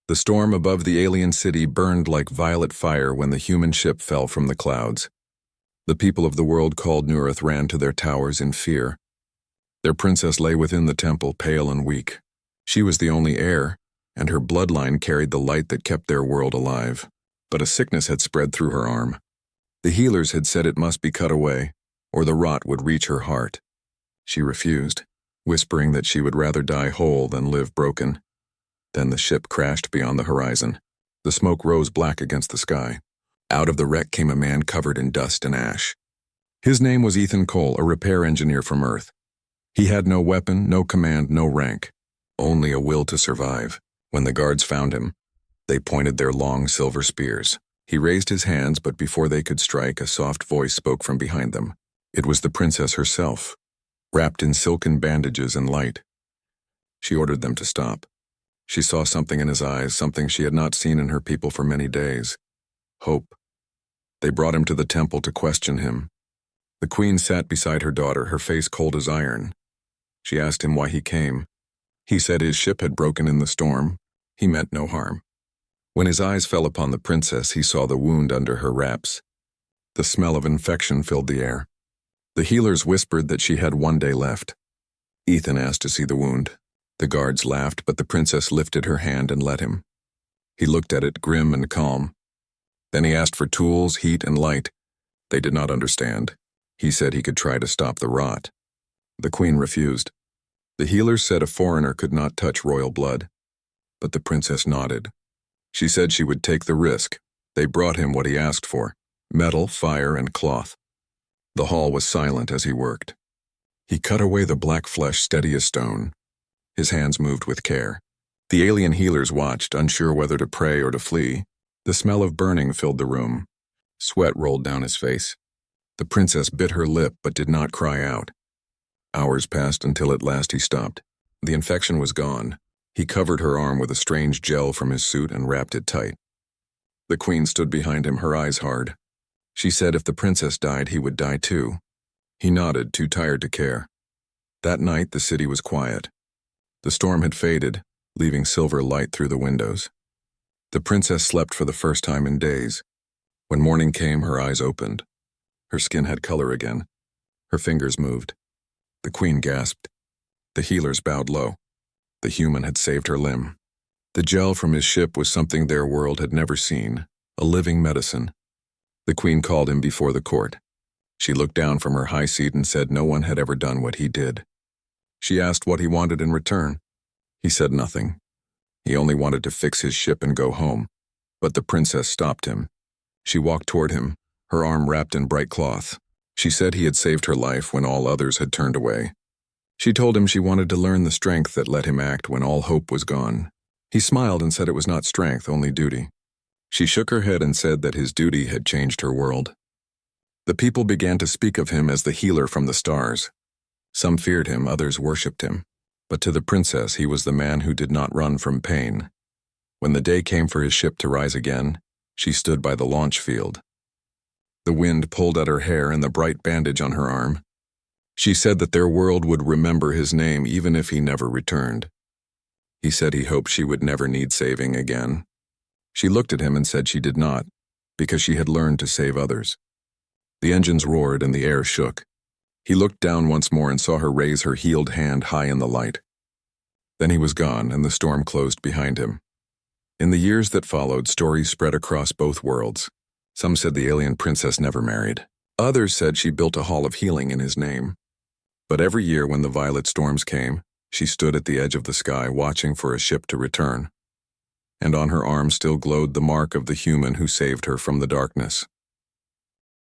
The storm above the alien city burned like violet fire when the human ship fell from the clouds. The people of the world called New Earth ran to their towers in fear. Their princess lay within the temple, pale and weak. She was the only heir, and her bloodline carried the light that kept their world alive. But a sickness had spread through her arm. The healers had said it must be cut away, or the rot would reach her heart. She refused, whispering that she would rather die whole than live broken. Then the ship crashed beyond the horizon. The smoke rose black against the sky. Out of the wreck came a man covered in dust and ash. His name was Ethan Cole, a repair engineer from Earth. He had no weapon, no command, no rank, only a will to survive. When the guards found him, they pointed their long silver spears. He raised his hands, but before they could strike, a soft voice spoke from behind them. It was the princess herself, wrapped in silken bandages and light. She ordered them to stop. She saw something in his eyes, something she had not seen in her people for many days. Hope. They brought him to the temple to question him. The queen sat beside her daughter, her face cold as iron. She asked him why he came. He said his ship had broken in the storm. He meant no harm. When his eyes fell upon the princess, he saw the wound under her wraps. The smell of infection filled the air. The healers whispered that she had one day left. Ethan asked to see the wound. The guards laughed, but the princess lifted her hand and let him. He looked at it, grim and calm. Then he asked for tools, heat, and light. They did not understand. He said he could try to stop the rot. The queen refused. The healers said a foreigner could not touch royal blood. But the princess nodded. She said she would take the risk. They brought him what he asked for: metal, fire, and cloth. The hall was silent as he worked. He cut away the black flesh steady as stone. His hands moved with care. The alien healers watched, unsure whether to pray or to flee. The smell of burning filled the room. Sweat rolled down his face. The princess bit her lip but did not cry out. Hours passed until at last he stopped. The infection was gone. He covered her arm with a strange gel from his suit and wrapped it tight. The queen stood behind him, her eyes hard. She said if the princess died, he would die too. He nodded, too tired to care. That night, the city was quiet. The storm had faded, leaving silver light through the windows. The princess slept for the first time in days. When morning came, her eyes opened. Her skin had color again. Her fingers moved. The queen gasped. The healers bowed low. The human had saved her limb. The gel from his ship was something their world had never seen, a living medicine. The queen called him before the court. She looked down from her high seat and said no one had ever done what he did. She asked what he wanted in return. He said nothing. He only wanted to fix his ship and go home. But the princess stopped him. She walked toward him, her arm wrapped in bright cloth. She said he had saved her life when all others had turned away. She told him she wanted to learn the strength that let him act when all hope was gone. He smiled and said it was not strength, only duty. She shook her head and said that his duty had changed her world. The people began to speak of him as the healer from the stars. Some feared him, others worshipped him. But to the princess, he was the man who did not run from pain. When the day came for his ship to rise again, she stood by the launch field. The wind pulled at her hair and the bright bandage on her arm. She said that their world would remember his name even if he never returned. He said he hoped she would never need saving again. She looked at him and said she did not, because she had learned to save others. The engines roared and the air shook. He looked down once more and saw her raise her healed hand high in the light. Then he was gone and the storm closed behind him. In the years that followed, stories spread across both worlds. Some said the alien princess never married. Others said she built a hall of healing in his name. But every year when the violet storms came, she stood at the edge of the sky watching for a ship to return. And on her arm still glowed the mark of the human who saved her from the darkness.